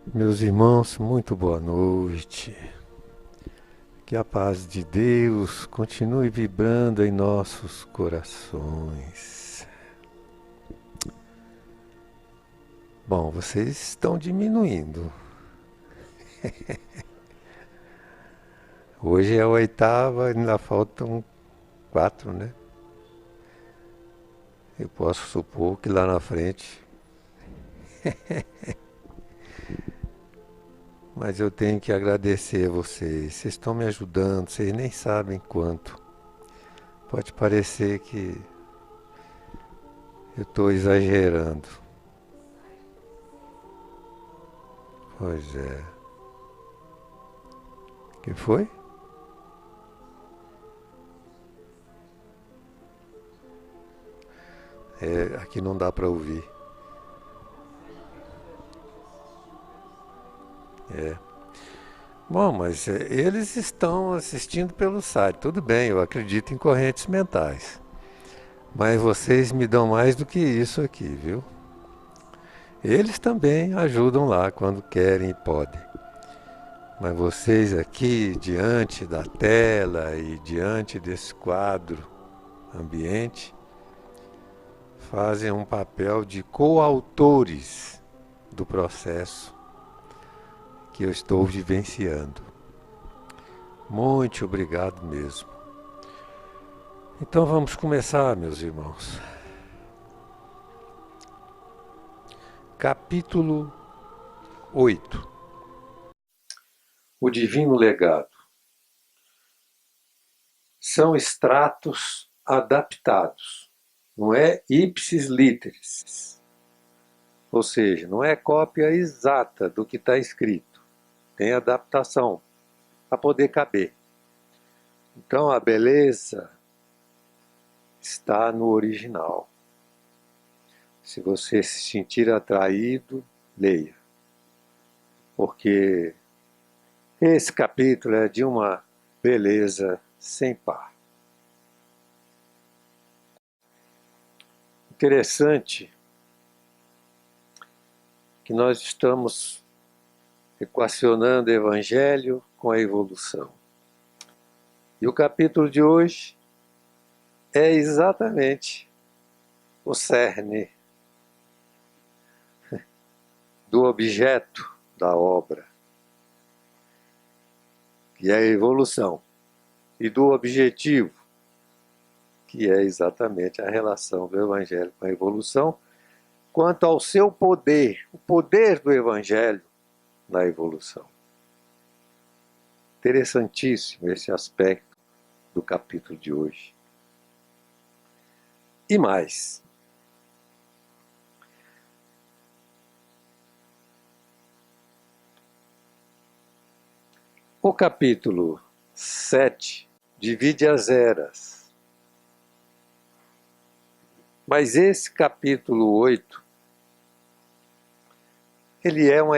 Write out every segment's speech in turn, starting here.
Meus irmãos, muito boa noite. Que a paz de Deus continue vibrando em nossos corações. Bom, vocês estão diminuindo. Hoje é a oitava, ainda faltam quatro, né? Eu posso supor que lá na frente. Mas eu tenho que agradecer a vocês. Vocês estão me ajudando, vocês nem sabem quanto. Pode parecer que eu estou exagerando. Pois é. Que foi? É, aqui não dá para ouvir. É. Bom, mas eles estão assistindo pelo site. Tudo bem, eu acredito em correntes mentais. Mas vocês me dão mais do que isso aqui, viu? Eles também ajudam lá quando querem e podem. Mas vocês aqui, diante da tela e diante desse quadro ambiente, fazem um papel de coautores do processo que eu estou vivenciando. Muito obrigado mesmo. Então vamos começar, meus irmãos. Capítulo 8. O Divino Legado. São extratos adaptados, não é ipsis literis. Ou seja, não é cópia exata do que está escrito. Tem adaptação para poder caber. Então a beleza está no original. Se você se sentir atraído, leia. Porque esse capítulo é de uma beleza sem par. Interessante que nós estamos equacionando o Evangelho com a evolução. E o capítulo de hoje é exatamente o cerne do objeto da obra, que é a evolução, e do objetivo, que é exatamente a relação do Evangelho com a evolução, quanto ao seu poder, o poder do Evangelho na evolução. Interessantíssimo esse aspecto do capítulo de hoje. E mais. O capítulo 7 divide as eras. Mas esse capítulo 8, ele é um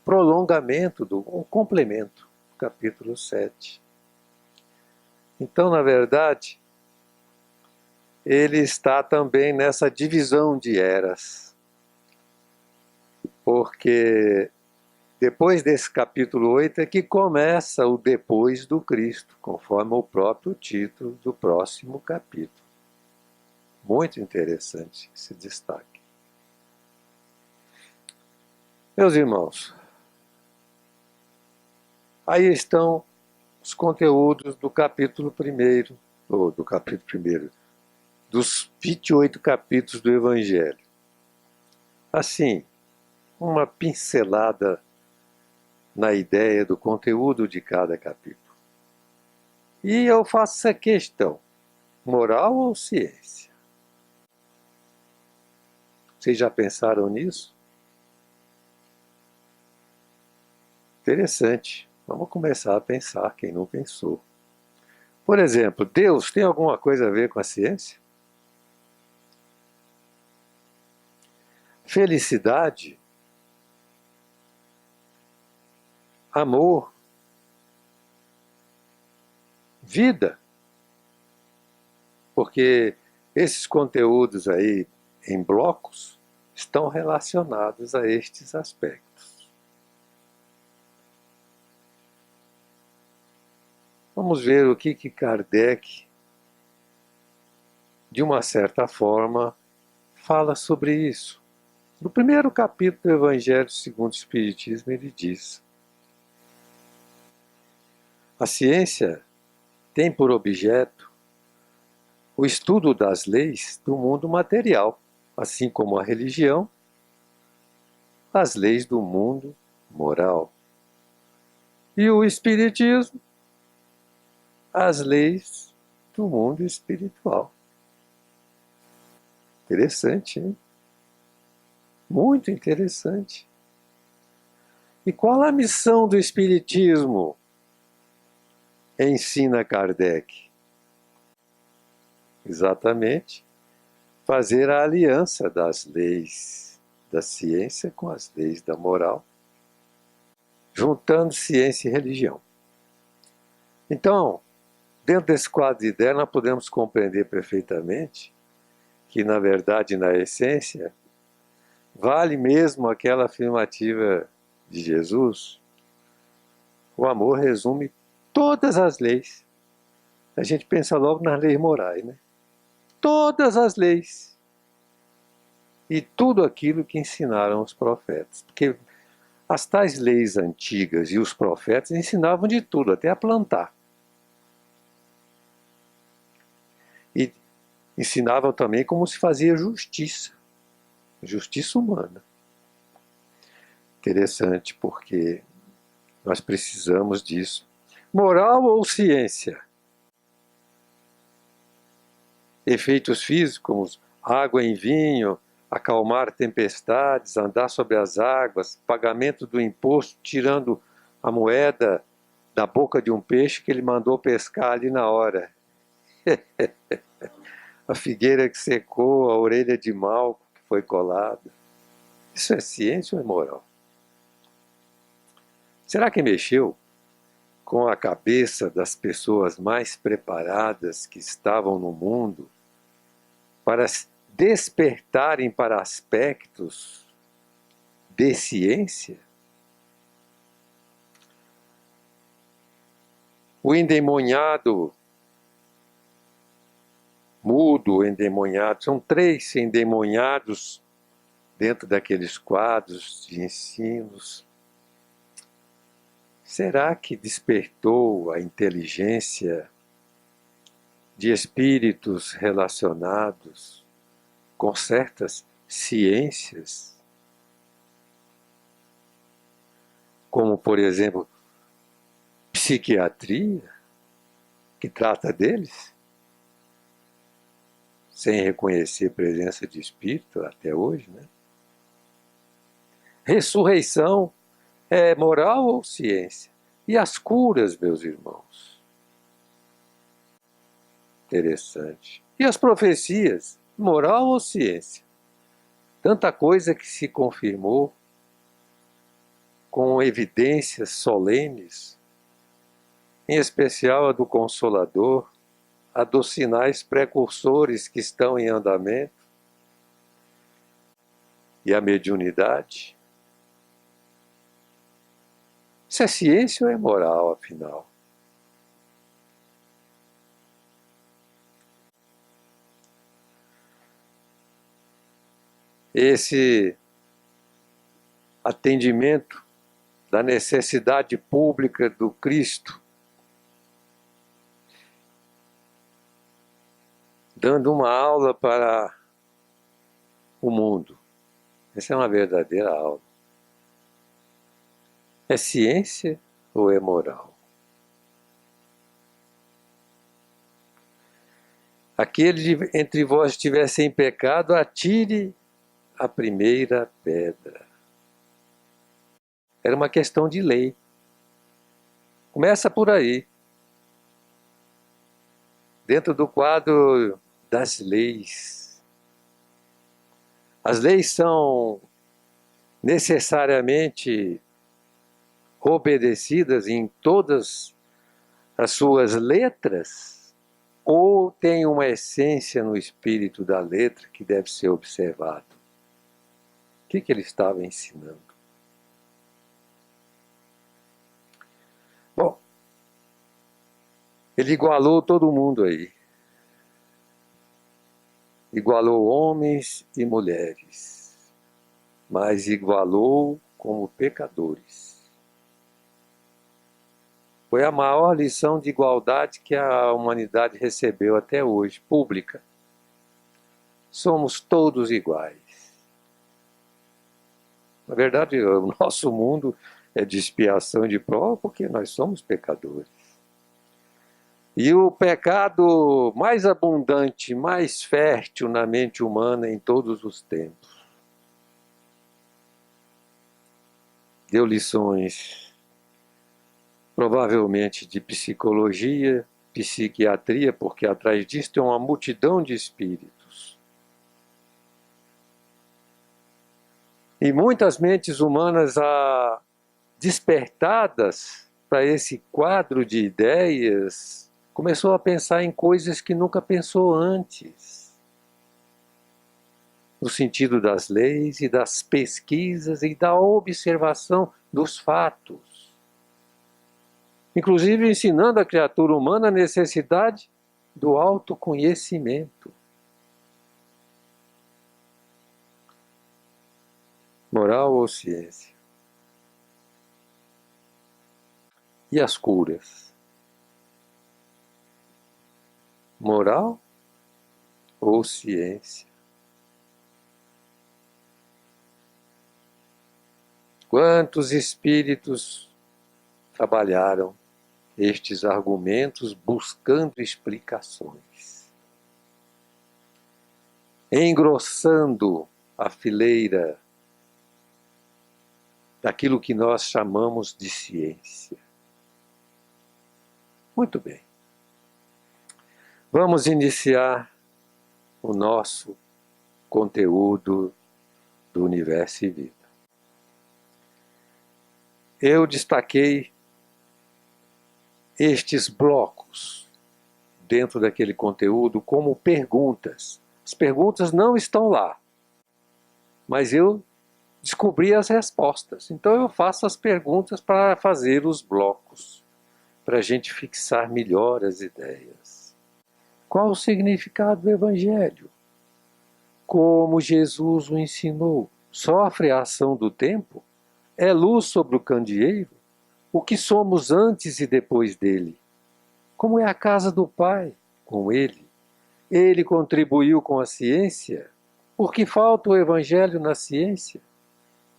prolongamento, um complemento do capítulo 7. Então, na verdade, ele está também nessa divisão de eras. Porque depois desse capítulo 8 é que começa o depois do Cristo, conforme o próprio título do próximo capítulo. Muito interessante esse destaque. Meus irmãos, aí estão os conteúdos do capítulo 1, ou do capítulo 1, dos 28 capítulos do Evangelho. Assim, uma pincelada na ideia do conteúdo de cada capítulo. E eu faço essa questão: moral ou ciência? Vocês já pensaram nisso? Interessante. Vamos começar a pensar, quem não pensou. Por exemplo, Deus tem alguma coisa a ver com a ciência? Felicidade? Amor? Vida? Porque esses conteúdos aí em blocos estão relacionados a estes aspectos. Vamos ver o que Kardec, de uma certa forma, fala sobre isso. No primeiro capítulo do Evangelho segundo o Espiritismo, ele diz: a ciência tem por objeto o estudo das leis do mundo material, assim como a religião, as leis do mundo moral. E o Espiritismo, as leis do mundo espiritual. Interessante, hein? Muito interessante. E qual a missão do Espiritismo? Ensina Kardec. Exatamente, fazer a aliança das leis da ciência com as leis da moral, juntando ciência e religião. Então, dentro desse quadro de ideia, nós podemos compreender perfeitamente que, na verdade, na essência, vale mesmo aquela afirmativa de Jesus: o amor resume todas as leis. A gente pensa logo nas leis morais, né? Todas as leis. E tudo aquilo que ensinaram os profetas. Porque as tais leis antigas e os profetas ensinavam de tudo, até a plantar. E ensinavam também como se fazia justiça. Justiça humana. Interessante, porque nós precisamos disso. Moral ou ciência? Efeitos físicos, como água em vinho, acalmar tempestades, andar sobre as águas, pagamento do imposto, tirando a moeda da boca de um peixe que ele mandou pescar ali na hora. A figueira que secou, a orelha de Malco que foi colada. Isso é ciência ou é moral? Será que mexeu com a cabeça das pessoas mais preparadas que estavam no mundo para despertarem para aspectos de ciência? O endemoniado mudo, o endemoniado, são 3 endemoniados dentro daqueles quadros de ensinos. Será que despertou a inteligência de espíritos relacionados com certas ciências? Como, por exemplo, psiquiatria, que trata deles, sem reconhecer presença de espírito até hoje, né? Ressurreição é moral ou ciência? E as curas, meus irmãos? Interessante. E as profecias? Moral ou ciência? Tanta coisa que se confirmou com evidências solenes, em especial a do Consolador, a dos sinais precursores que estão em andamento, e a mediunidade. Isso é ciência ou é moral, afinal? Esse atendimento da necessidade pública do Cristo, dando uma aula para o mundo. Essa é uma verdadeira aula. É ciência ou é moral? Aquele entre vós estiver sem pecado, atire a primeira pedra. Era uma questão de lei. Começa por aí. Dentro do quadro das leis. As leis são necessariamente obedecidas em todas as suas letras, ou tem uma essência no espírito da letra que deve ser observado? que ele estava ensinando? Bom, ele igualou todo mundo aí. Igualou homens e mulheres, mas igualou como pecadores. Foi a maior lição de igualdade que a humanidade recebeu até hoje, pública. Somos todos iguais. Na verdade, o nosso mundo é de expiação e de prova porque nós somos pecadores. E o pecado mais abundante, mais fértil na mente humana em todos os tempos. Deu lições, provavelmente de psicologia, psiquiatria, porque atrás disso tem uma multidão de espíritos. E muitas mentes humanas despertadas para esse quadro de ideias começou a pensar em coisas que nunca pensou antes. No sentido das leis e das pesquisas e da observação dos fatos. Inclusive ensinando a criatura humana a necessidade do autoconhecimento. Moral ou ciência? E as curas? Moral ou ciência? Quantos espíritos trabalharam estes argumentos buscando explicações, engrossando a fileira daquilo que nós chamamos de ciência. Muito bem. Vamos iniciar o nosso conteúdo do Universo e Vida. Eu destaquei estes blocos dentro daquele conteúdo como perguntas. As perguntas não estão lá, mas eu descobri as respostas. Então eu faço as perguntas para fazer os blocos, para a gente fixar melhor as ideias. Qual o significado do Evangelho? Como Jesus o ensinou? Sofre a ação do tempo? É luz sobre o candeeiro? O que somos antes e depois dele? Como é a casa do Pai com ele? Ele contribuiu com a ciência? Por que falta o Evangelho na ciência?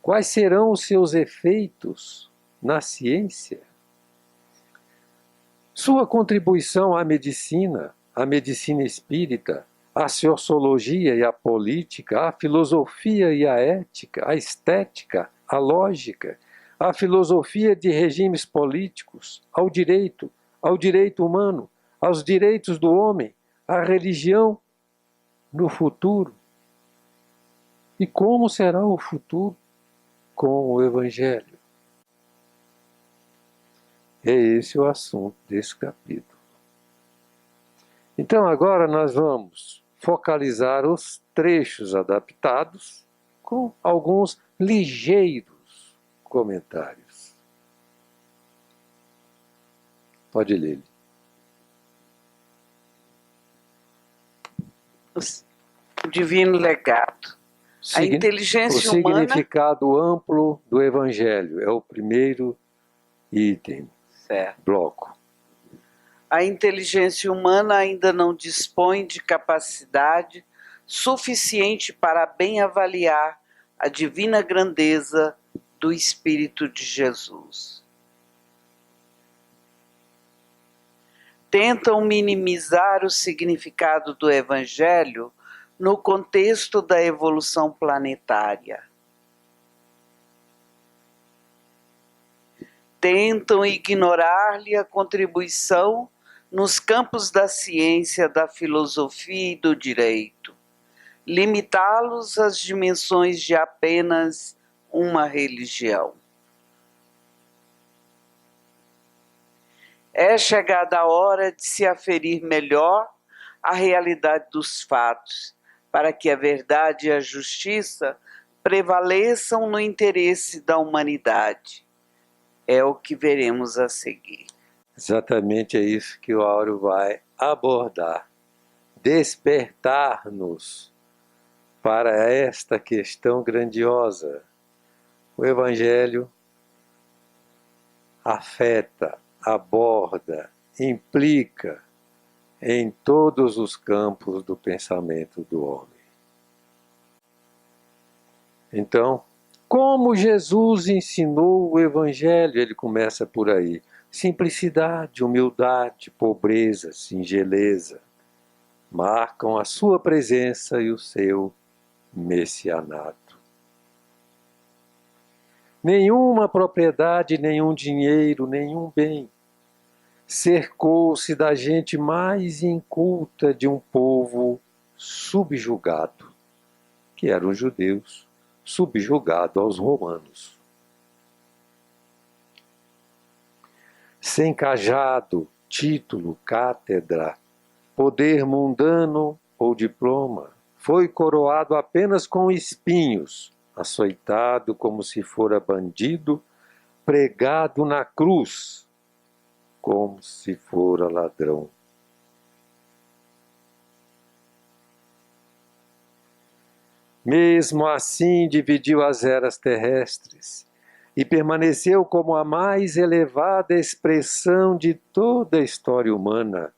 Quais serão os seus efeitos na ciência? Sua contribuição à medicina espírita, à sociologia e à política, à filosofia e à ética, à estética, à lógica, à filosofia de regimes políticos, ao direito humano, aos direitos do homem, à religião no futuro. E como será o futuro com o Evangelho? É esse o assunto desse capítulo. Então agora nós vamos focalizar os trechos adaptados com alguns ligeiros comentários. Pode ler. O divino legado. A inteligência humana... O significado amplo do Evangelho é o primeiro item, certo. Bloco. A inteligência humana ainda não dispõe de capacidade suficiente para bem avaliar a divina grandeza do Espírito de Jesus. Tentam minimizar o significado do Evangelho no contexto da evolução planetária. Tentam ignorar-lhe a contribuição nos campos da ciência, da filosofia e do direito, limitá-los às dimensões de apenas uma religião. É chegada a hora de se aferir melhor a realidade dos fatos, para que a verdade e a justiça prevaleçam no interesse da humanidade. É o que veremos a seguir. Exatamente é isso que o Áureo vai abordar. Despertar-nos para esta questão grandiosa. O Evangelho afeta, aborda, implica em todos os campos do pensamento do homem. Então, como Jesus ensinou o Evangelho? Ele começa por aí. Simplicidade, humildade, pobreza, singeleza marcam a sua presença e o seu messianato. Nenhuma propriedade, nenhum dinheiro, nenhum bem cercou-se da gente mais inculta de um povo subjugado, que eram os judeus, subjugado aos romanos. Sem cajado, título, cátedra, poder mundano ou diploma, foi coroado apenas com espinhos, açoitado como se fora bandido, pregado na cruz, como se fora ladrão. Mesmo assim dividiu as eras terrestres e permaneceu como a mais elevada expressão de toda a história humana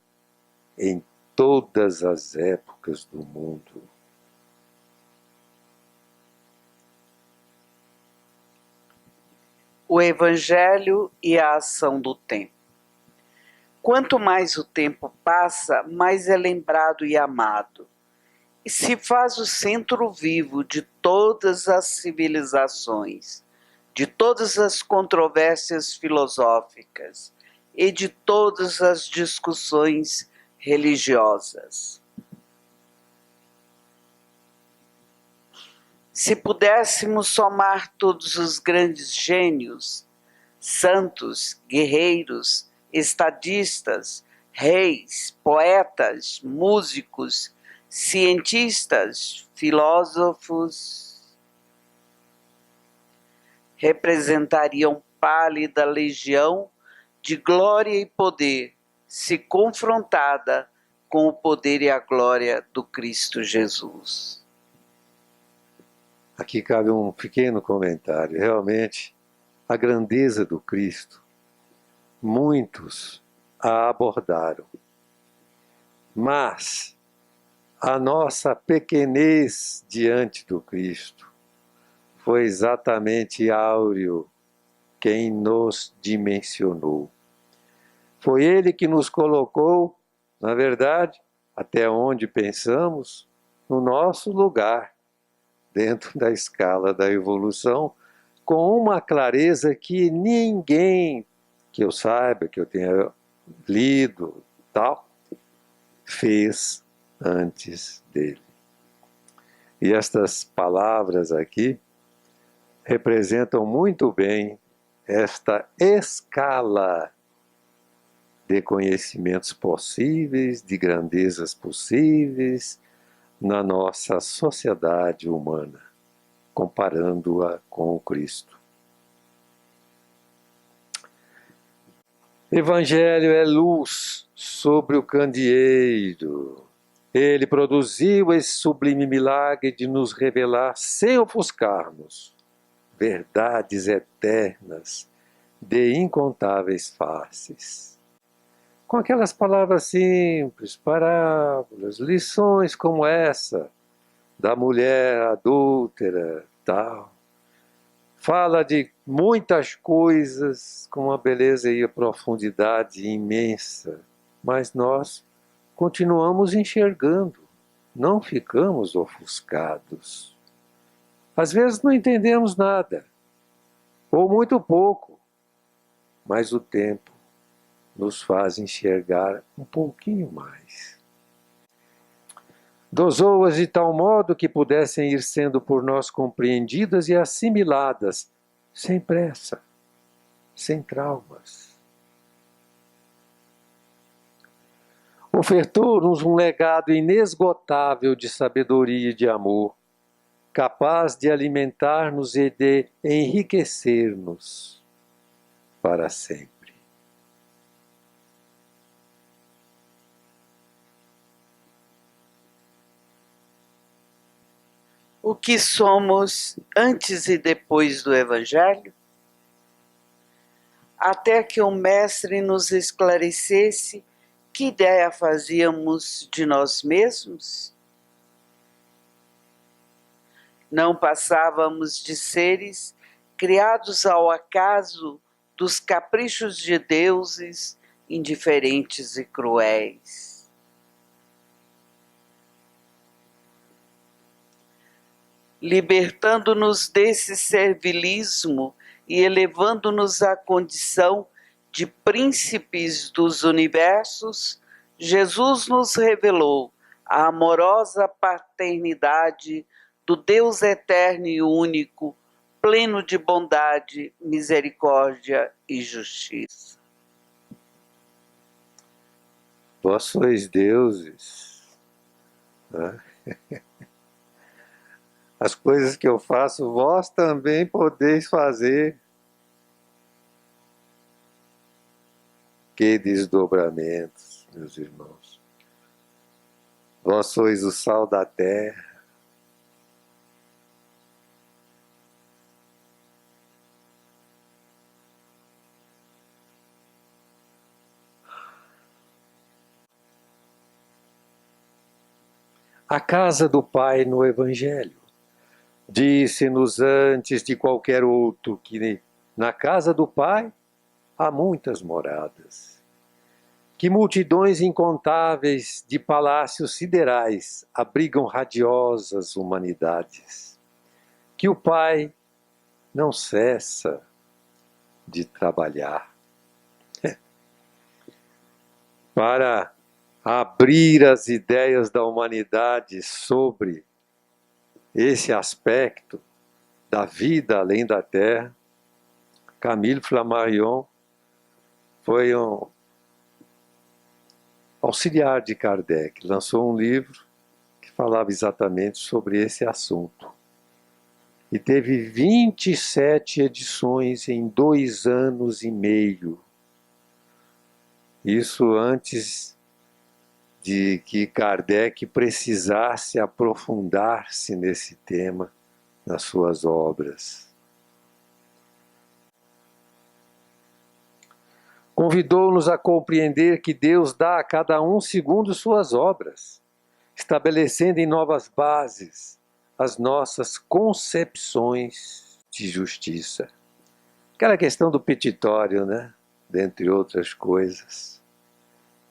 em todas as épocas do mundo. O Evangelho e a ação do tempo. Quanto mais o tempo passa, mais é lembrado e amado, e se faz o centro vivo de todas as civilizações, de todas as controvérsias filosóficas e de todas as discussões religiosas. Se pudéssemos somar todos os grandes gênios, santos, guerreiros, estadistas, reis, poetas, músicos, cientistas, filósofos, representariam pálida legião de glória e poder, se confrontada com o poder e a glória do Cristo Jesus. Aqui cabe um pequeno comentário. Realmente, a grandeza do Cristo, muitos a abordaram. Mas a nossa pequenez diante do Cristo foi exatamente Áureo quem nos dimensionou. Foi ele que nos colocou, na verdade, até onde pensamos, no nosso lugar, dentro da escala da evolução, com uma clareza que ninguém que eu saiba, que eu tenha lido, tal, fez antes dele. E estas palavras aqui representam muito bem esta escala de conhecimentos possíveis, de grandezas possíveis na nossa sociedade humana, comparando-a com o Cristo. Evangelho é luz sobre o candeeiro. Ele produziu esse sublime milagre de nos revelar, sem ofuscar-nos, verdades eternas de incontáveis faces. Com aquelas palavras simples, parábolas, lições como essa da mulher adúltera, tal. Fala de muitas coisas com uma beleza e a profundidade imensa, mas nós continuamos enxergando, não ficamos ofuscados. Às vezes não entendemos nada, ou muito pouco, mas o tempo nos faz enxergar um pouquinho mais. Dosou-as de tal modo que pudessem ir sendo por nós compreendidas e assimiladas, sem pressa, sem traumas. Ofertou-nos um legado inesgotável de sabedoria e de amor, capaz de alimentar-nos e de enriquecer-nos para sempre. O que somos antes e depois do Evangelho? Até que o Mestre nos esclarecesse que ideia fazíamos de nós mesmos? Não passávamos de seres criados ao acaso dos caprichos de deuses indiferentes e cruéis. Libertando-nos desse servilismo e elevando-nos à condição de príncipes dos universos, Jesus nos revelou a amorosa paternidade do Deus eterno e único, pleno de bondade, misericórdia e justiça. Vós sois deuses, né? As coisas que eu faço, vós também podeis fazer. Que desdobramentos, meus irmãos. Vós sois o sal da terra. A casa do Pai no Evangelho. Disse-nos antes de qualquer outro que na casa do Pai há muitas moradas, que multidões incontáveis de palácios siderais abrigam radiosas humanidades, que o Pai não cessa de trabalhar para abrir as ideias da humanidade sobre esse aspecto da vida além da Terra. Camille Flammarion foi um auxiliar de Kardec, lançou um livro que falava exatamente sobre esse assunto. E teve 27 edições em 2 anos e meio. Isso antes de que Kardec precisasse aprofundar-se nesse tema nas suas obras. Convidou-nos a compreender que Deus dá a cada um segundo suas obras, estabelecendo em novas bases as nossas concepções de justiça. Aquela questão do petitório, né? Dentre outras coisas,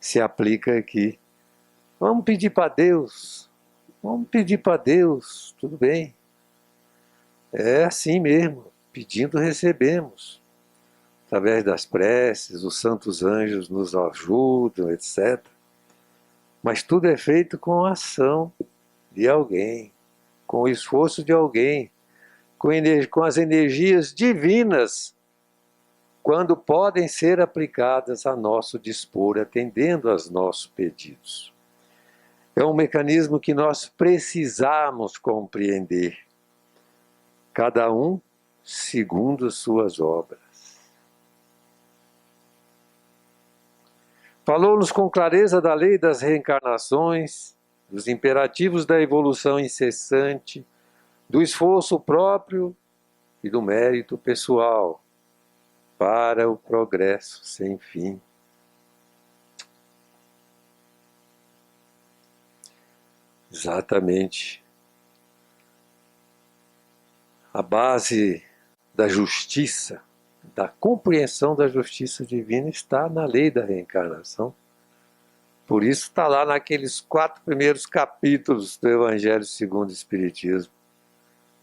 se aplica aqui. Vamos pedir para Deus, tudo bem. É assim mesmo, pedindo recebemos. Através das preces, os santos anjos nos ajudam, etc. Mas tudo é feito com a ação de alguém, com o esforço de alguém, com as energias divinas, quando podem ser aplicadas a nosso dispor, atendendo aos nossos pedidos. É um mecanismo que nós precisamos compreender, cada um segundo suas obras. Falou-nos com clareza da lei das reencarnações, dos imperativos da evolução incessante, do esforço próprio e do mérito pessoal para o progresso sem fim. Exatamente. A base da justiça, da compreensão da justiça divina está na lei da reencarnação. Por isso está lá naqueles 4 primeiros capítulos do Evangelho segundo o Espiritismo.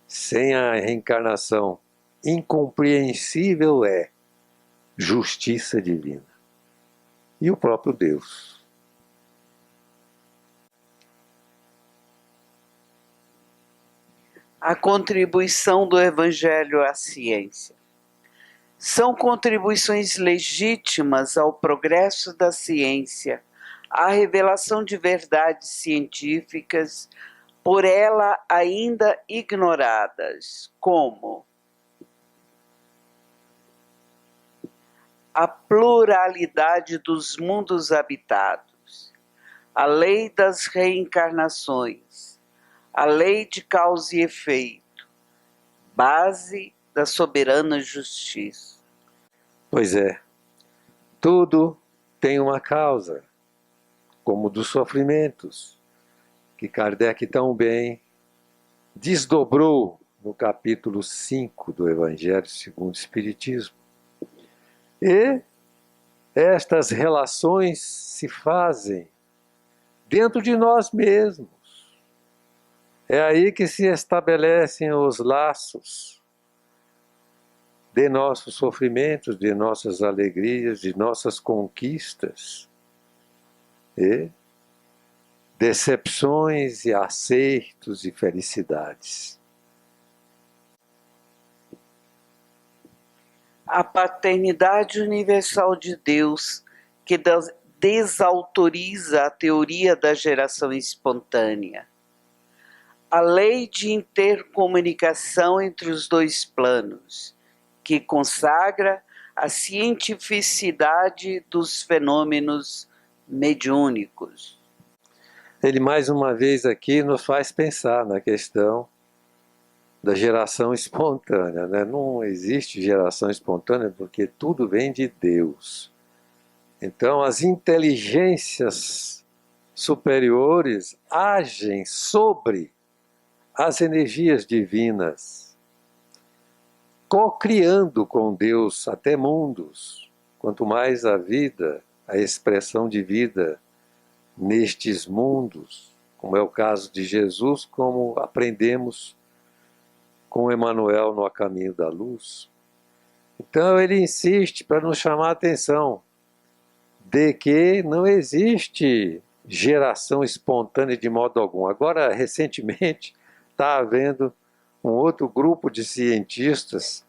Sem a reencarnação, incompreensível é justiça divina. E o próprio Deus. A contribuição do Evangelho à ciência. São contribuições legítimas ao progresso da ciência, à revelação de verdades científicas, por ela ainda ignoradas, como a pluralidade dos mundos habitados, a lei das reencarnações, a lei de causa e efeito, base da soberana justiça. Pois é, tudo tem uma causa, como dos sofrimentos, que Kardec tão bem desdobrou no capítulo 5 do Evangelho segundo o Espiritismo. E estas relações se fazem dentro de nós mesmos. É aí que se estabelecem os laços de nossos sofrimentos, de nossas alegrias, de nossas conquistas, e decepções e acertos e felicidades. A paternidade universal de Deus, que desautoriza a teoria da geração espontânea. A lei de intercomunicação entre os dois planos, que consagra a cientificidade dos fenômenos mediúnicos. Ele mais uma vez aqui nos faz pensar na questão da geração espontânea, né? Não existe geração espontânea porque tudo vem de Deus. Então as inteligências superiores agem sobre as energias divinas, co-criando com Deus até mundos. Quanto mais a vida, a expressão de vida nestes mundos, como é o caso de Jesus, como aprendemos com Emmanuel no A Caminho da Luz. Então ele insiste para nos chamar a atenção de que não existe geração espontânea de modo algum. Agora, recentemente, está havendo um outro grupo de cientistas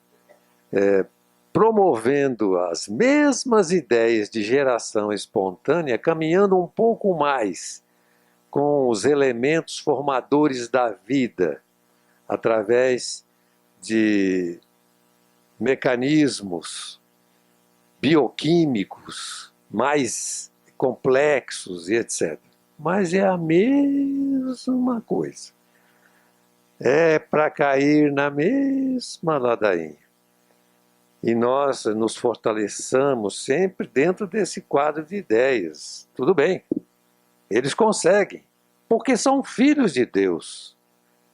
promovendo as mesmas ideias de geração espontânea, caminhando um pouco mais com os elementos formadores da vida, através de mecanismos bioquímicos mais complexos e etc. Mas é a mesma coisa. É para cair na mesma ladainha. E nós nos fortaleçamos sempre dentro desse quadro de ideias. Tudo bem, eles conseguem, porque são filhos de Deus.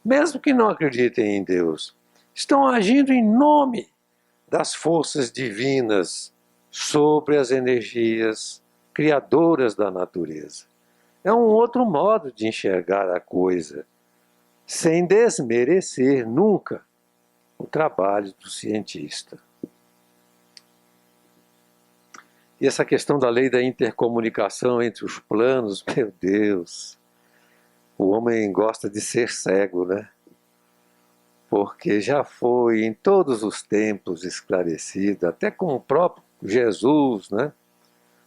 Mesmo que não acreditem em Deus, estão agindo em nome das forças divinas sobre as energias criadoras da natureza. É um outro modo de enxergar a coisa, sem desmerecer nunca o trabalho do cientista. E essa questão da lei da intercomunicação entre os planos, meu Deus, o homem gosta de ser cego, né? Porque já foi em todos os tempos esclarecido, até com o próprio Jesus, né?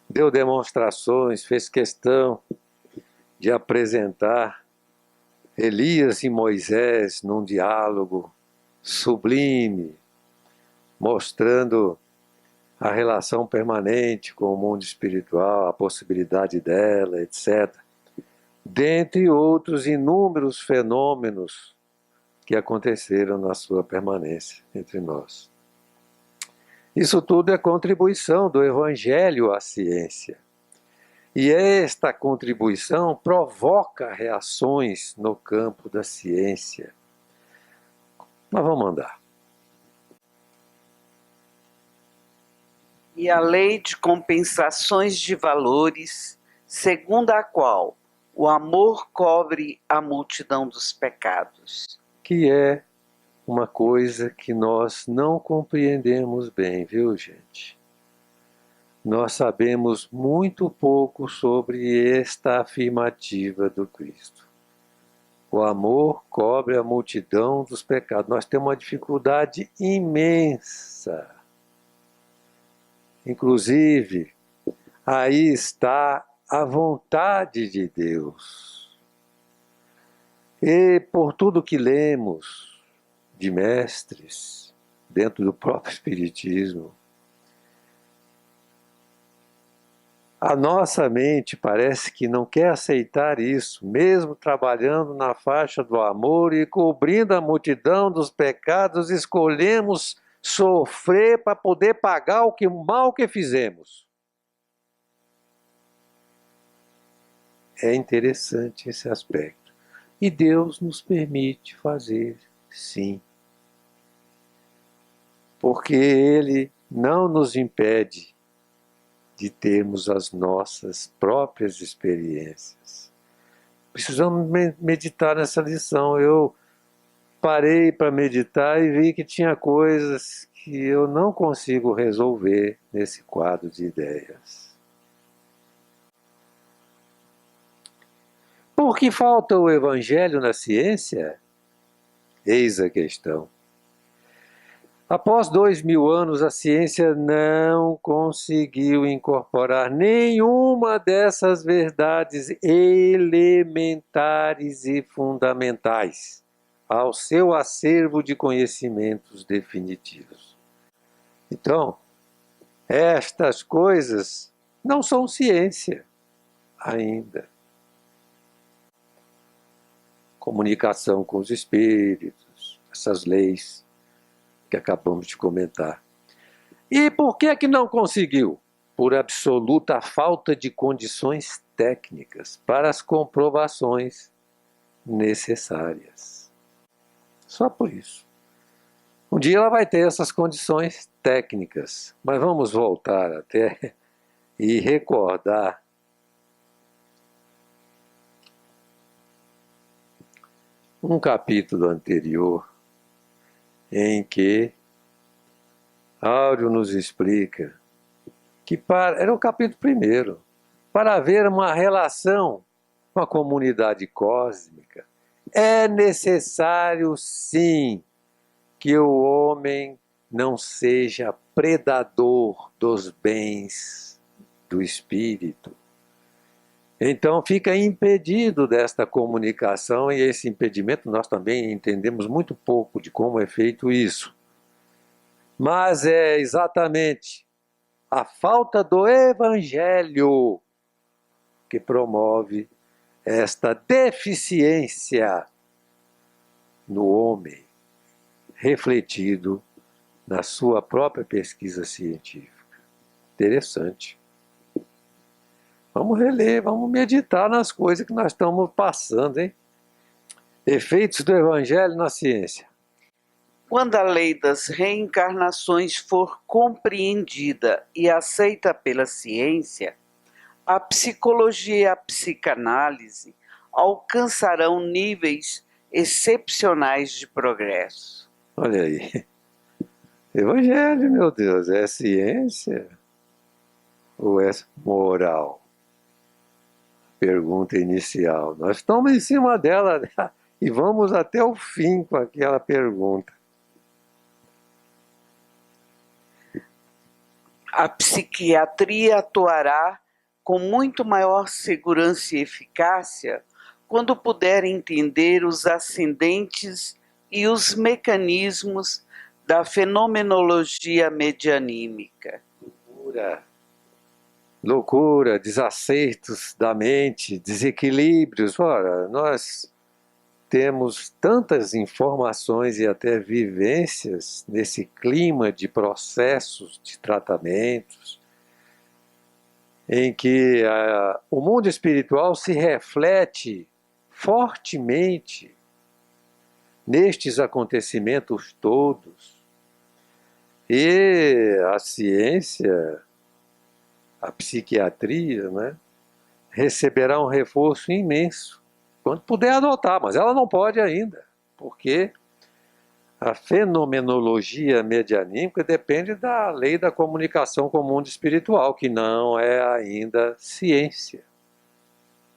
Deu demonstrações, fez questão de apresentar Elias e Moisés num diálogo sublime, mostrando a relação permanente com o mundo espiritual, a possibilidade dela, etc. Dentre outros inúmeros fenômenos que aconteceram na sua permanência entre nós. Isso tudo é contribuição do Evangelho à ciência. E esta contribuição provoca reações no campo da ciência. Mas vamos andar. E a lei de compensações de valores, segundo a qual o amor cobre a multidão dos pecados. Que é uma coisa que nós não compreendemos bem, viu, gente? Nós sabemos muito pouco sobre esta afirmativa do Cristo. O amor cobre a multidão dos pecados. Nós temos uma dificuldade imensa. Inclusive, aí está a vontade de Deus. E por tudo que lemos de mestres dentro do próprio Espiritismo, a nossa mente parece que não quer aceitar isso, mesmo trabalhando na faixa do amor e cobrindo a multidão dos pecados, escolhemos sofrer para poder pagar o mal que fizemos. É interessante esse aspecto. E Deus nos permite fazer, sim. Porque Ele não nos impede de termos as nossas próprias experiências. Precisamos meditar nessa lição. Eu parei para meditar e vi que tinha coisas que eu não consigo resolver nesse quadro de ideias. Por que falta o Evangelho na ciência? Eis a questão. Após 2000 anos, a ciência não conseguiu incorporar nenhuma dessas verdades elementares e fundamentais ao seu acervo de conhecimentos definitivos. Então, estas coisas não são ciência ainda. Comunicação com os espíritos, essas leis que acabamos de comentar. E por que não conseguiu? Por absoluta falta de condições técnicas para as comprovações necessárias. Só por isso. Um dia ela vai ter essas condições técnicas, mas vamos voltar até e recordar um capítulo anterior em que Áureo nos explica que era o capítulo 1º, para haver uma relação com a comunidade cósmica, é necessário sim que o homem não seja predador dos bens do espírito. Então fica impedido desta comunicação, e esse impedimento nós também entendemos muito pouco de como é feito isso. Mas é exatamente a falta do Evangelho que promove esta deficiência no homem, refletido na sua própria pesquisa científica. Interessante. Vamos reler, vamos meditar nas coisas que nós estamos passando, hein? Efeitos do Evangelho na ciência. Quando a lei das reencarnações for compreendida e aceita pela ciência, a psicologia e a psicanálise alcançarão níveis excepcionais de progresso. Olha aí. Evangelho, meu Deus, é ciência ou é moral? Pergunta inicial. Nós estamos em cima dela e vamos até o fim com aquela pergunta. A psiquiatria atuará com muito maior segurança e eficácia quando puder entender os ascendentes e os mecanismos da fenomenologia medianímica. Loucura, desacertos da mente, desequilíbrios. Ora, nós temos tantas informações e até vivências nesse clima de processos, de tratamentos, em que o mundo espiritual se reflete fortemente nestes acontecimentos todos. E a ciência, a psiquiatria, né, receberá um reforço imenso quando puder adotar, mas ela não pode ainda, porque a fenomenologia medianímica depende da lei da comunicação com o mundo espiritual, que não é ainda ciência,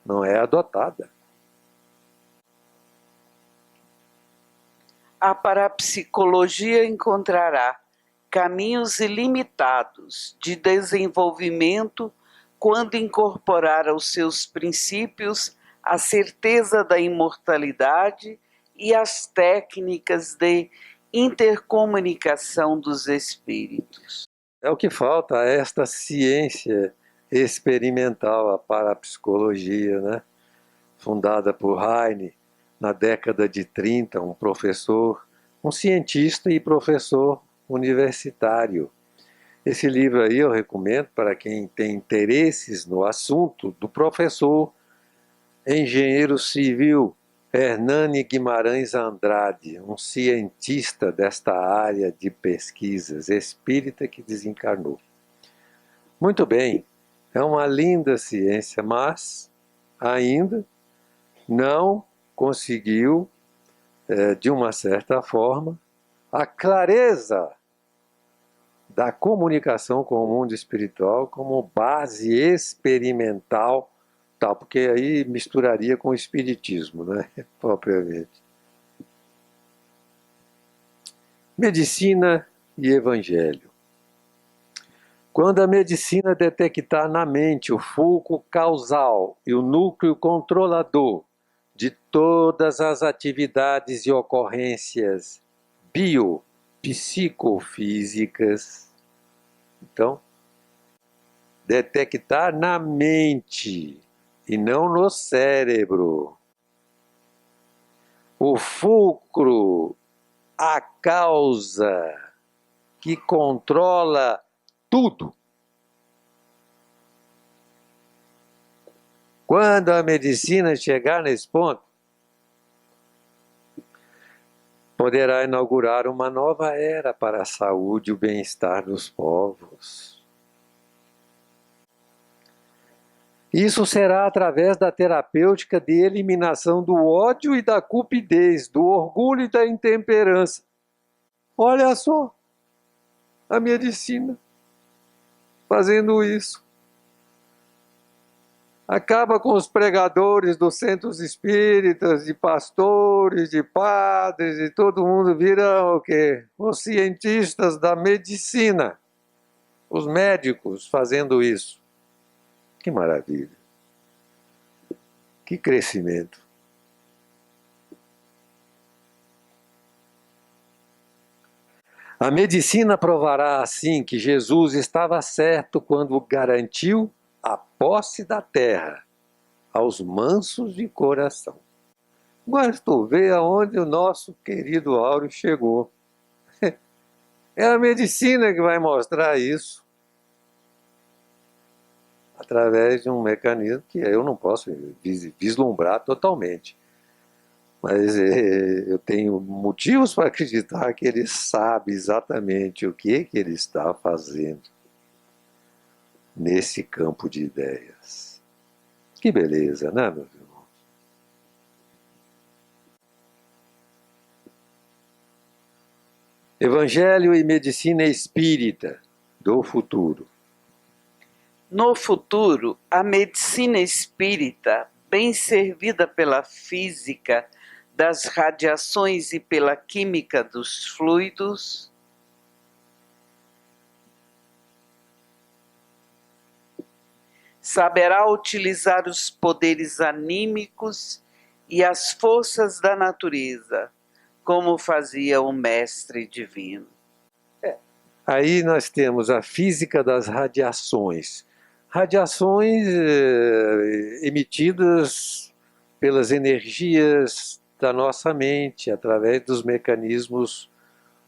não é adotada. A parapsicologia encontrará caminhos ilimitados de desenvolvimento quando incorporar aos seus princípios a certeza da imortalidade e as técnicas de intercomunicação dos espíritos. É o que falta a esta ciência experimental, a parapsicologia, né? Fundada por Heine na década de 30, um professor, um cientista e professor universitário. Esse livro aí eu recomendo para quem tem interesses no assunto, do professor engenheiro civil Hernani Guimarães Andrade, um cientista desta área de pesquisas, espírita que desencarnou. Muito bem, é uma linda ciência, mas ainda não conseguiu, de uma certa forma, a clareza da comunicação com o mundo espiritual como base experimental, tal, porque aí misturaria com o espiritismo, né? Propriamente. Medicina e evangelho. Quando a medicina detectar na mente o fulcro causal e o núcleo controlador de todas as atividades e ocorrências biopsicofísicas, então, detectar na mente e não no cérebro o fulcro, a causa que controla tudo. Quando a medicina chegar nesse ponto, poderá inaugurar uma nova era para a saúde e o bem-estar dos povos. Isso será através da terapêutica de eliminação do ódio e da cupidez, do orgulho e da intemperança. Olha só, a medicina fazendo isso. Acaba com os pregadores dos centros espíritas, de pastores, de padres, e todo mundo vira o quê? Os cientistas da medicina, os médicos fazendo isso. Que maravilha! Que crescimento! A medicina provará assim que Jesus estava certo quando garantiu a posse da terra aos mansos de coração. Mas tu vê aonde o nosso querido Áureo chegou. É a medicina que vai mostrar isso. Através de um mecanismo que eu não posso vislumbrar totalmente. Mas eu tenho motivos para acreditar que ele sabe exatamente o que ele está fazendo nesse campo de ideias. Que beleza, né, meu irmão? Evangelho e medicina espírita do futuro. No futuro, a medicina espírita, bem servida pela física das radiações e pela química dos fluidos, saberá utilizar os poderes anímicos e as forças da natureza, como fazia o Mestre Divino. Aí nós temos a física das radiações. Radiações emitidas pelas energias da nossa mente, através dos mecanismos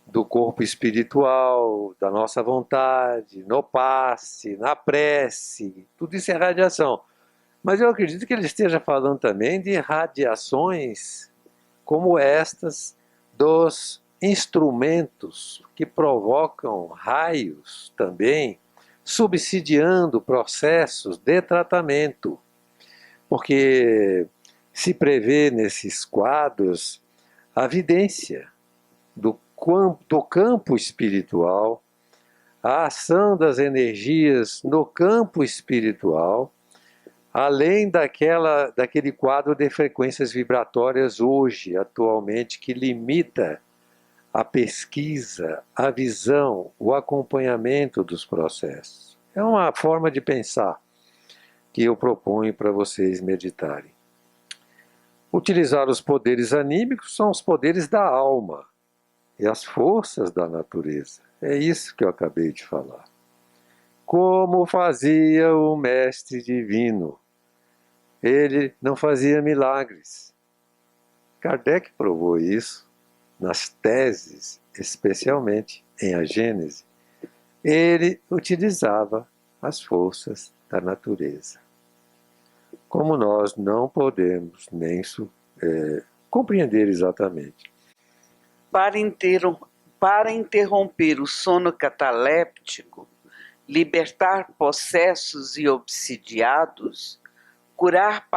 do corpo espiritual, da nossa vontade, no passe, na prece, tudo isso é radiação. Mas eu acredito que ele esteja falando também de radiações como estas dos instrumentos que provocam raios também, subsidiando processos de tratamento. Porque se prevê nesses quadros a vidência do campo espiritual, a ação das energias no campo espiritual, além daquele quadro de frequências vibratórias hoje, atualmente, que limita a pesquisa, a visão, o acompanhamento dos processos. É uma forma de pensar que eu proponho para vocês meditarem. Utilizar os poderes anímicos são os poderes da alma e as forças da natureza. É isso que eu acabei de falar. Como fazia o mestre divino? Ele não fazia milagres. Kardec provou isso nas teses, especialmente em A Gênese. Ele utilizava as forças da natureza. Como nós não podemos nem compreender exatamente. Para interromper o sono cataléptico, libertar possessos e obsidiados, curar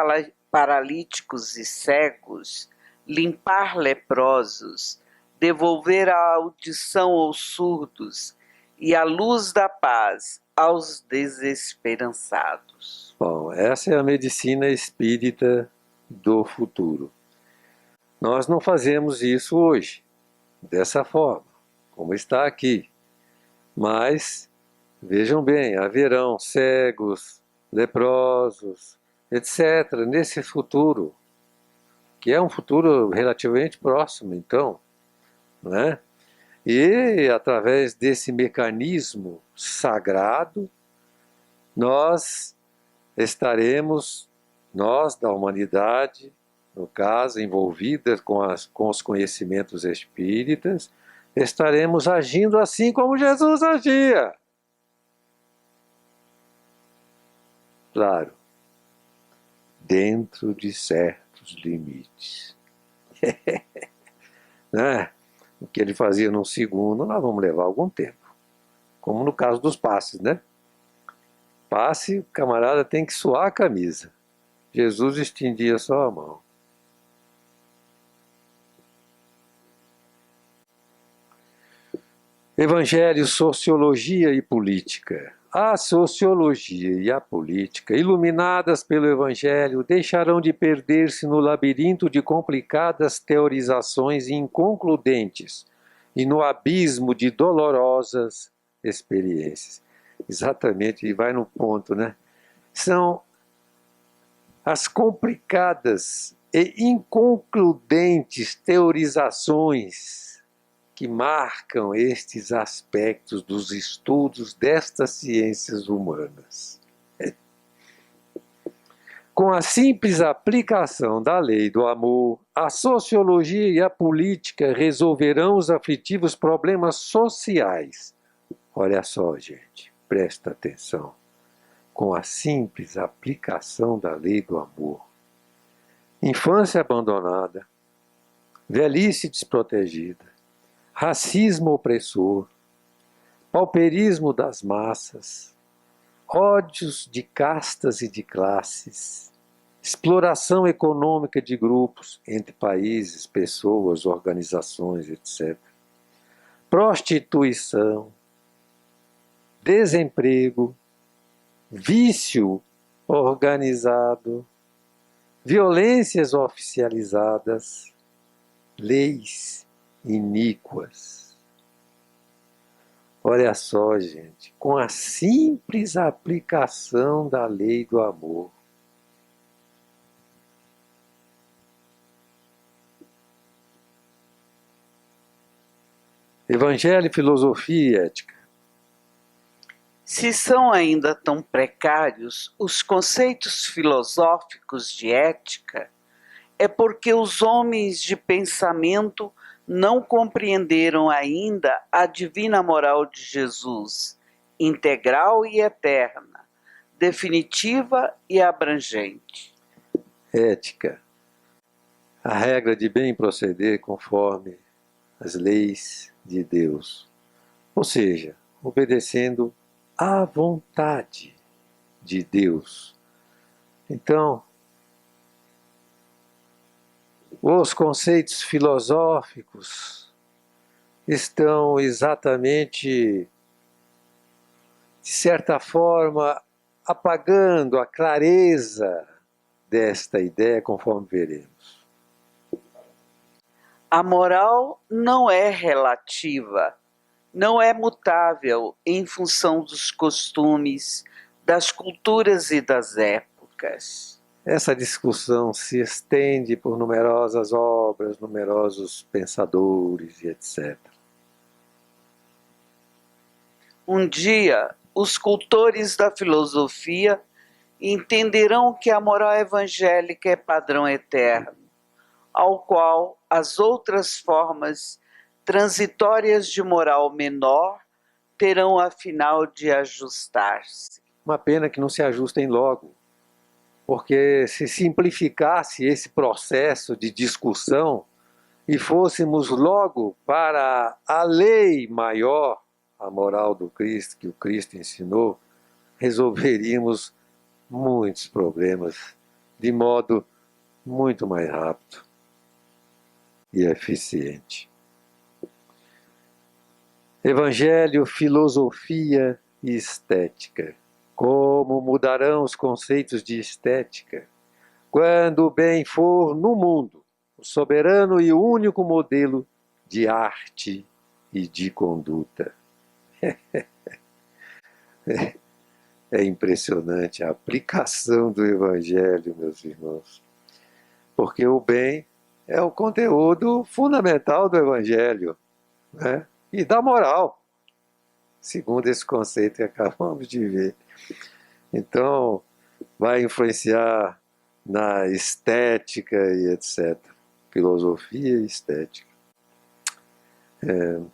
paralíticos e cegos, limpar leprosos, devolver a audição aos surdos e a luz da paz aos desesperançados. Bom, essa é a medicina espírita do futuro. Nós não fazemos isso hoje, dessa forma, como está aqui. Mas, vejam bem, haverão cegos, leprosos, etc., nesse futuro, que é um futuro relativamente próximo, então, não é? E, através desse mecanismo sagrado, nós estaremos, nós da humanidade, no caso, envolvidas com os conhecimentos espíritas, estaremos agindo assim como Jesus agia. Claro, dentro de certos limites. Né? O que ele fazia num segundo, nós vamos levar algum tempo. Como no caso dos passes, né? Passe, o camarada tem que suar a camisa. Jesus estendia só a mão. Evangelho, Sociologia e Política. A sociologia e a política, iluminadas pelo Evangelho, deixarão de perder-se no labirinto de complicadas teorizações inconcludentes e no abismo de dolorosas experiências. Exatamente, e vai no ponto, né? São as complicadas e inconcludentes teorizações que marcam estes aspectos dos estudos destas ciências humanas. Com a simples aplicação da lei do amor, a sociologia e a política resolverão os aflitivos problemas sociais. Olha só, gente, presta atenção. Com a simples aplicação da lei do amor, infância abandonada, velhice desprotegida, racismo opressor, pauperismo das massas, ódios de castas e de classes, exploração econômica de grupos entre países, pessoas, organizações, etc. Prostituição, desemprego, vício organizado, violências oficializadas, leis iníquas. Olha só, gente, com a simples aplicação da lei do amor, Evangelho, Filosofia e Ética. Se são ainda tão precários os conceitos filosóficos de ética, é porque os homens de pensamento não compreenderam ainda a divina moral de Jesus, integral e eterna, definitiva e abrangente. Ética, a regra de bem proceder conforme as leis de Deus, ou seja, obedecendo à vontade de Deus. Então, os conceitos filosóficos estão exatamente, de certa forma, apagando a clareza desta ideia, conforme veremos. A moral não é relativa, não é mutável em função dos costumes, das culturas e das épocas. essa discussão se estende por numerosas obras, numerosos pensadores e etc. Um dia, os cultores da filosofia entenderão que a moral evangélica é padrão eterno, ao qual as outras formas transitórias de moral menor terão afinal de ajustar-se. Uma pena que não se ajustem logo, porque se simplificasse esse processo de discussão e fôssemos logo para a lei maior, a moral do Cristo, que o Cristo ensinou, resolveríamos muitos problemas de modo muito mais rápido e eficiente. Evangelho, filosofia e estética. Como mudarão os conceitos de estética quando o bem for no mundo o soberano e único modelo de arte e de conduta? É impressionante a aplicação do Evangelho, meus irmãos, porque o bem é o conteúdo fundamental do Evangelho, né? E da moral, segundo esse conceito que acabamos de ver. Então, vai influenciar na estética e etc. Filosofia e estética.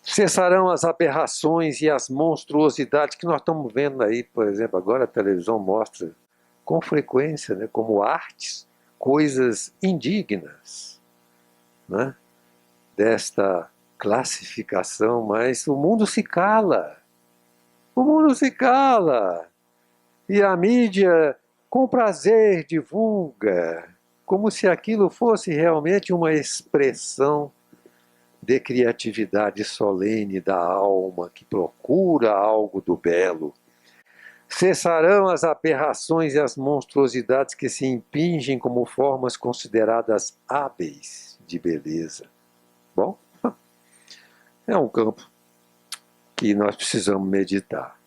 Cessarão as aberrações e as monstruosidades que nós estamos vendo aí, por exemplo, agora a televisão mostra com frequência, né, como artes, coisas indignas, né, desta classificação, mas o mundo se cala. O mundo se cala. E a mídia, com prazer, divulga, como se aquilo fosse realmente uma expressão de criatividade solene da alma que procura algo do belo. Cessarão as aberrações e as monstruosidades que se impingem como formas consideradas hábeis de beleza. Bom, é um campo que nós precisamos meditar.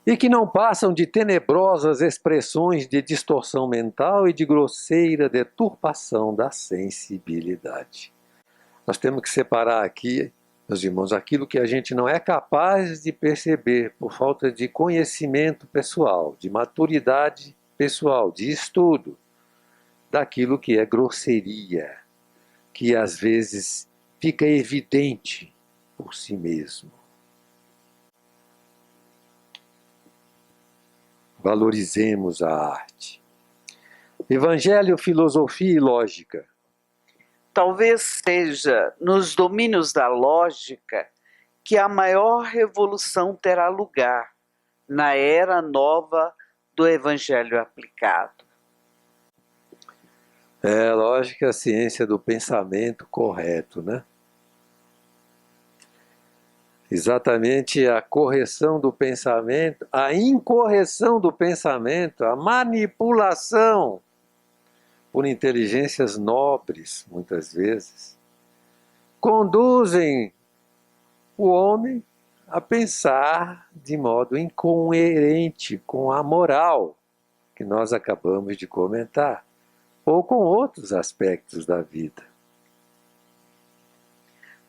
E que não passam de tenebrosas expressões de distorção mental e de grosseira deturpação da sensibilidade. Nós temos que separar aqui, meus irmãos, aquilo que a gente não é capaz de perceber por falta de conhecimento pessoal, de maturidade pessoal, de estudo, daquilo que é grosseria, que às vezes fica evidente por si mesmo. Valorizemos a arte. Evangelho, filosofia e lógica. Talvez seja nos domínios da lógica que a maior revolução terá lugar na era nova do Evangelho aplicado. Lógica é a ciência do pensamento correto, né? Exatamente a correção do pensamento, a incorreção do pensamento, a manipulação por inteligências nobres, muitas vezes, conduzem o homem a pensar de modo incoerente com a moral que nós acabamos de comentar, ou com outros aspectos da vida.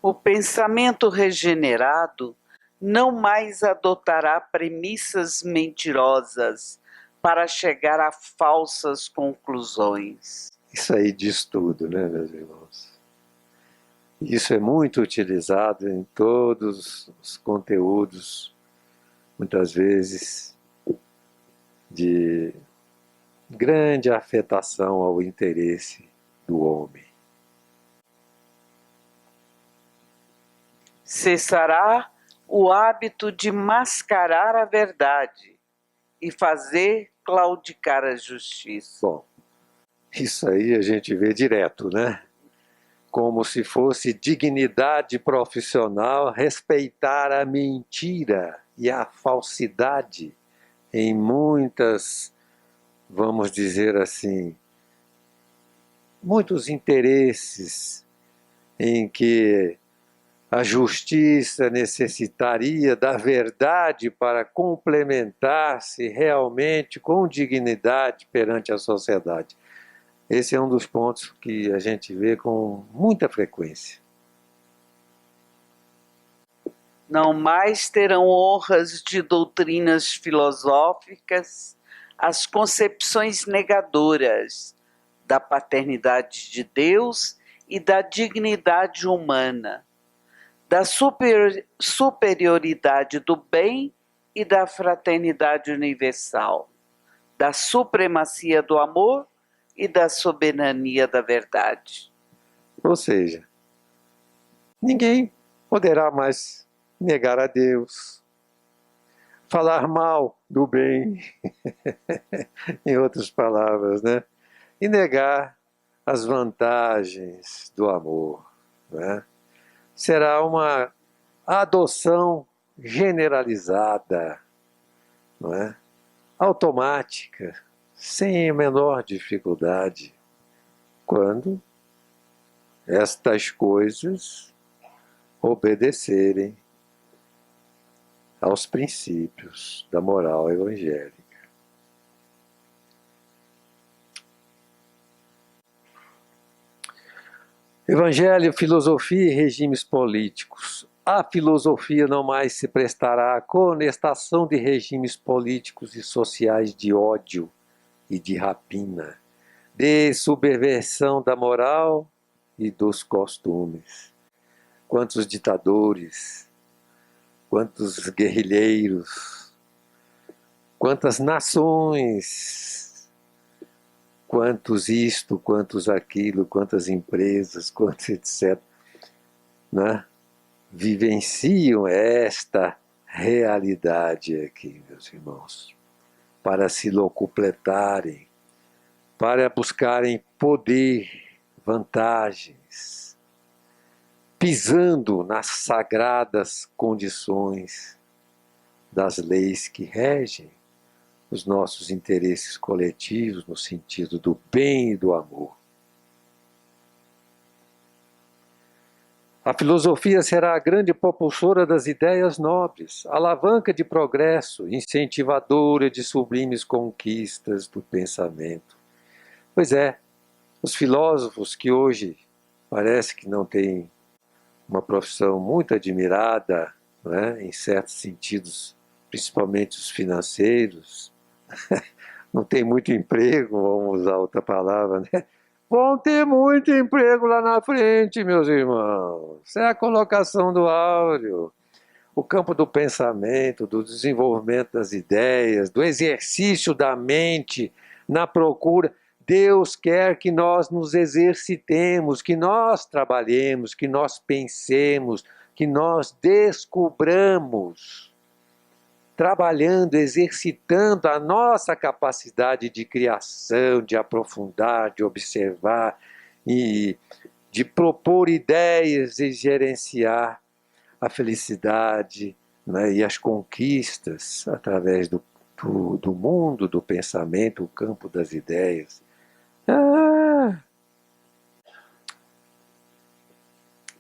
O pensamento regenerado não mais adotará premissas mentirosas para chegar a falsas conclusões. Isso aí diz tudo, né, meus irmãos? Isso é muito utilizado em todos os conteúdos, muitas vezes, de grande afetação ao interesse do homem. Cessará o hábito de mascarar a verdade e fazer claudicar a justiça. Bom, isso aí a gente vê direto, né? Como se fosse dignidade profissional respeitar a mentira e a falsidade em muitas, vamos dizer assim, muitos interesses em que A justiça necessitaria da verdade para complementar-se realmente com dignidade perante a sociedade. Esse é um dos pontos que a gente vê com muita frequência. Não mais terão honras de doutrinas filosóficas as concepções negadoras da paternidade de Deus e da dignidade humana, da superioridade do bem e da fraternidade universal, da supremacia do amor e da soberania da verdade. Ou seja, ninguém poderá mais negar a Deus, falar mal do bem, em outras palavras, né? E negar as vantagens do amor, né? Será uma adoção generalizada, não é? Automática, sem a menor dificuldade, quando estas coisas obedecerem aos princípios da moral evangélica. Evangelho, filosofia e regimes políticos. A filosofia não mais se prestará à conestação de regimes políticos e sociais de ódio e de rapina, de subversão da moral e dos costumes. Quantos ditadores, quantos guerrilheiros, quantas nações, quantos isto, quantos aquilo, quantas empresas, quantos etc., né? Vivenciam esta realidade aqui, meus irmãos, para se locupletarem, para buscarem poder, vantagens, pisando nas sagradas condições das leis que regem os nossos interesses coletivos no sentido do bem e do amor. A filosofia será a grande propulsora das ideias nobres, alavanca de progresso, incentivadora de sublimes conquistas do pensamento. Pois é, os filósofos que hoje parece que não têm uma profissão muito admirada, né, em certos sentidos, principalmente os financeiros, não tem muito emprego, vamos usar outra palavra, né? Vão ter muito emprego lá na frente, meus irmãos. Essa é a colocação do áureo. O campo do pensamento, do desenvolvimento das ideias, do exercício da mente na procura. Deus quer que nós nos exercitemos, que nós trabalhemos, que nós pensemos, que nós descubramos. Trabalhando, exercitando a nossa capacidade de criação, de aprofundar, de observar e de propor ideias e gerenciar a felicidade, né, e as conquistas através do mundo, do pensamento, o campo das ideias.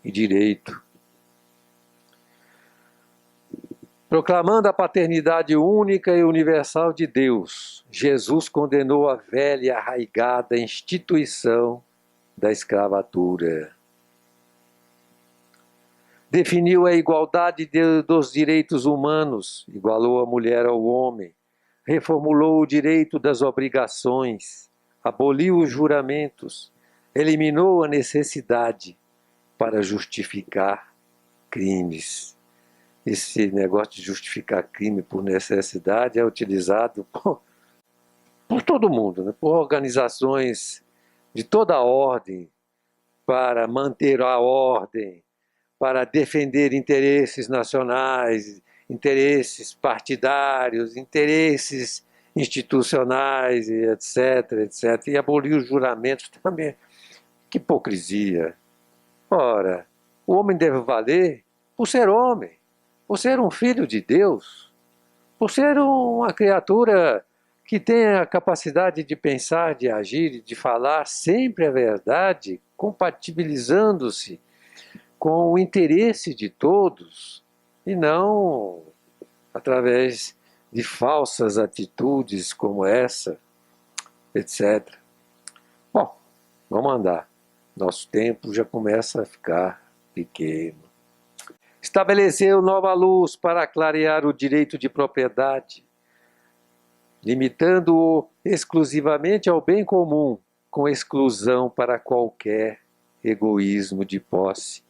E direito. Proclamando a paternidade única e universal de Deus, Jesus condenou a velha e arraigada instituição da escravatura. Definiu a igualdade dos direitos humanos, igualou a mulher ao homem, reformulou o direito das obrigações, aboliu os juramentos, eliminou a necessidade para justificar crimes. Esse negócio de justificar crime por necessidade é utilizado por todo mundo, né? Por organizações de toda a ordem, para manter a ordem, para defender interesses nacionais, interesses partidários, interesses institucionais, etc., etc. E abolir os juramentos também. Que hipocrisia! Ora, o homem deve valer por ser homem, por ser um filho de Deus, por ser uma criatura que tem a capacidade de pensar, de agir e de falar sempre a verdade, compatibilizando-se com o interesse de todos e não através de falsas atitudes como essa, etc. Bom, vamos andar. Nosso tempo já começa a ficar pequeno. Estabeleceu nova luz para clarear o direito de propriedade, limitando-o exclusivamente ao bem comum, com exclusão para qualquer egoísmo de posse.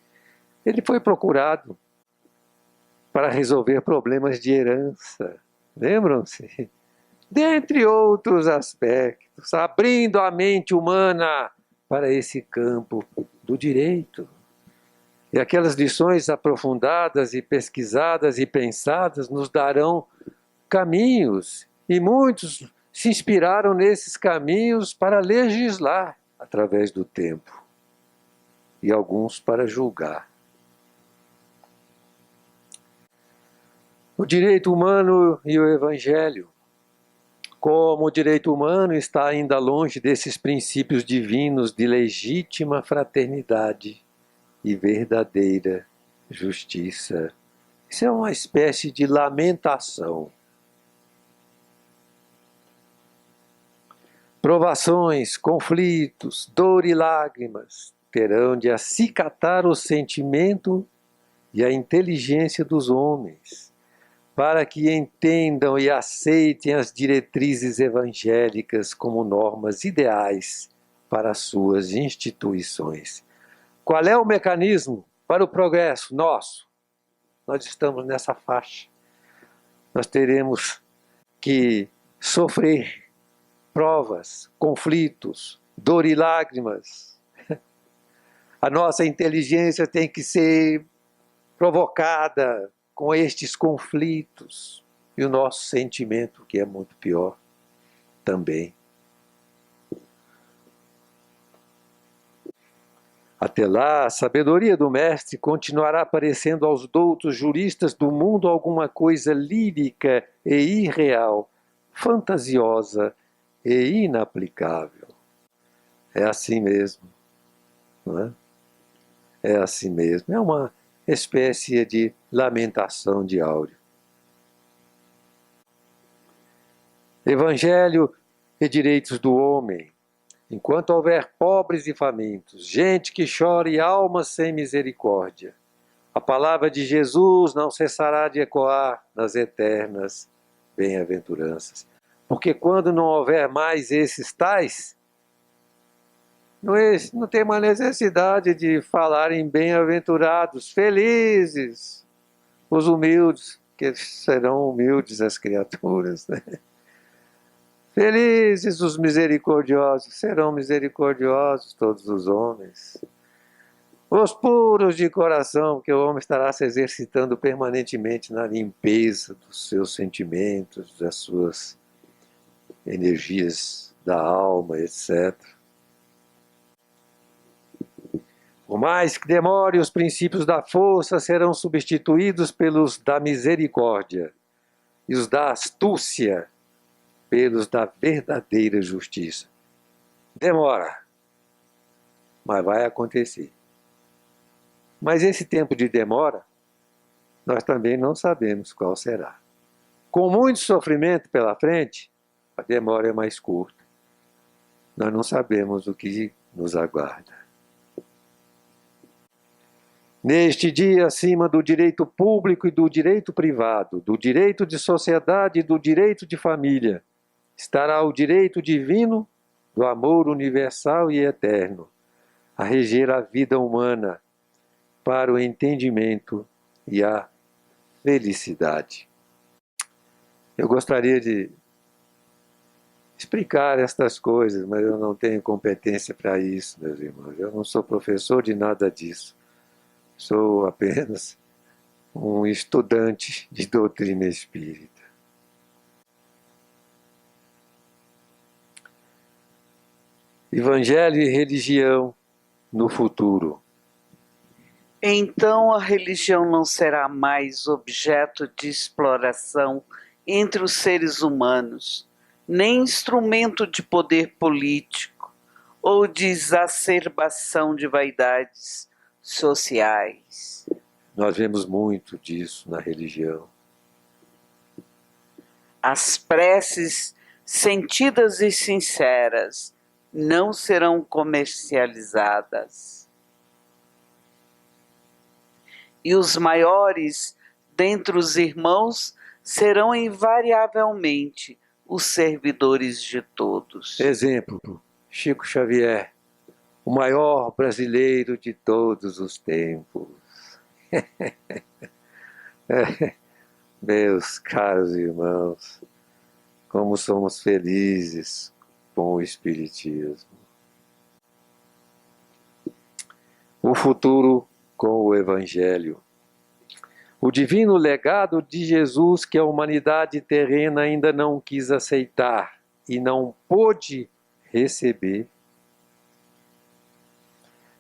Ele foi procurado para resolver problemas de herança, lembram-se? Dentre outros aspectos, abrindo a mente humana para esse campo do direito. E aquelas lições aprofundadas e pesquisadas e pensadas nos darão caminhos, e muitos se inspiraram nesses caminhos para legislar através do tempo, e alguns para julgar. O direito humano e o Evangelho. Como o direito humano está ainda longe desses princípios divinos de legítima fraternidade e verdadeira justiça. Isso é uma espécie de lamentação. Provações, conflitos, dor e lágrimas terão de acicatar o sentimento e a inteligência dos homens, para que entendam e aceitem as diretrizes evangélicas como normas ideais para as suas instituições. Qual é o mecanismo para o progresso nosso? Nós estamos nessa faixa. Nós teremos que sofrer provas, conflitos, dor e lágrimas. A nossa inteligência tem que ser provocada com estes conflitos. E o nosso sentimento, que é muito pior, também. Até lá, a sabedoria do Mestre continuará parecendo aos doutos juristas do mundo alguma coisa lírica e irreal, fantasiosa e inaplicável. É assim mesmo, não é? É assim mesmo. É uma espécie de lamentação de Áureo. Evangelho e direitos do homem. Enquanto houver pobres e famintos, gente que chora e almas sem misericórdia, a palavra de Jesus não cessará de ecoar nas eternas bem-aventuranças. Porque quando não houver mais esses tais, não tem mais necessidade de falar em bem-aventurados, felizes, os humildes, que serão humildes as criaturas, né? Felizes os misericordiosos, serão misericordiosos todos os homens. Os puros de coração, que o homem estará se exercitando permanentemente na limpeza dos seus sentimentos, das suas energias da alma, etc. Por mais que demore, os princípios da força serão substituídos pelos da misericórdia e os da astúcia pelos da verdadeira justiça. Demora, mas vai acontecer. Mas esse tempo de demora, nós também não sabemos qual será. Com muito sofrimento pela frente, a demora é mais curta. Nós não sabemos o que nos aguarda. Neste dia, acima do direito público e do direito privado, do direito de sociedade e do direito de família, estará o direito divino do amor universal e eterno, a reger a vida humana para o entendimento e a felicidade. Eu gostaria de explicar estas coisas, mas eu não tenho competência para isso, meus irmãos. Eu não sou professor de nada disso. Sou apenas um estudante de doutrina espírita. Evangelho e religião no futuro. Então a religião não será mais objeto de exploração entre os seres humanos, nem instrumento de poder político ou de exacerbação de vaidades sociais. Nós vemos muito disso na religião. As preces sentidas e sinceras não serão comercializadas. E os maiores dentre os irmãos serão invariavelmente os servidores de todos. Exemplo, Chico Xavier, o maior brasileiro de todos os tempos. Meus caros irmãos, como somos felizes com o Espiritismo. O futuro com o Evangelho. O divino legado de Jesus que a humanidade terrena ainda não quis aceitar e não pôde receber.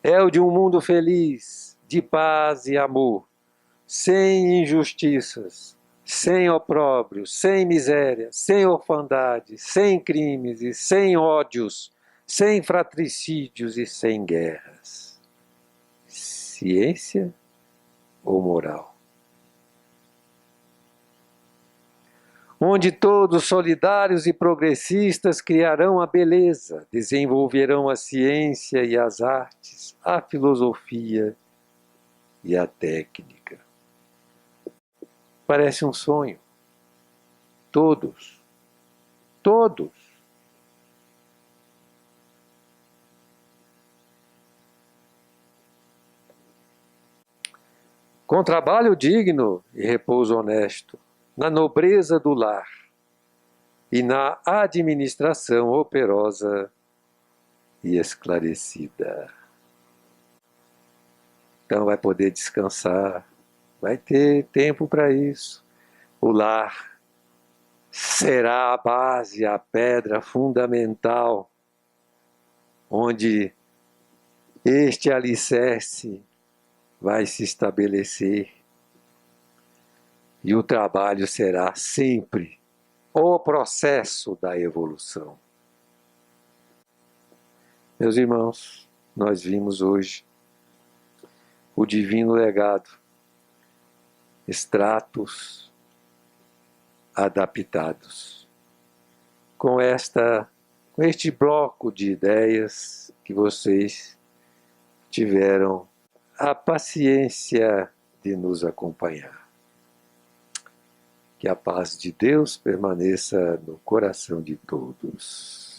É o de um mundo feliz, de paz e amor, sem injustiças, sem opróbrio, sem miséria, sem orfandade, sem crimes e sem ódios, sem fratricídios e sem guerras. Ciência ou moral? Onde todos solidários e progressistas criarão a beleza, desenvolverão a ciência e as artes, a filosofia e a técnica. Parece um sonho. Todos. Com trabalho digno e repouso honesto, na nobreza do lar e na administração operosa e esclarecida. Então vai poder descansar, vai ter tempo para isso. O lar será a base, a pedra fundamental, onde este alicerce vai se estabelecer. E o trabalho será sempre o processo da evolução. Meus irmãos, nós vimos hoje o divino legado, extratos adaptados, com este bloco de ideias que vocês tiveram a paciência de nos acompanhar. Que a paz de Deus permaneça no coração de todos.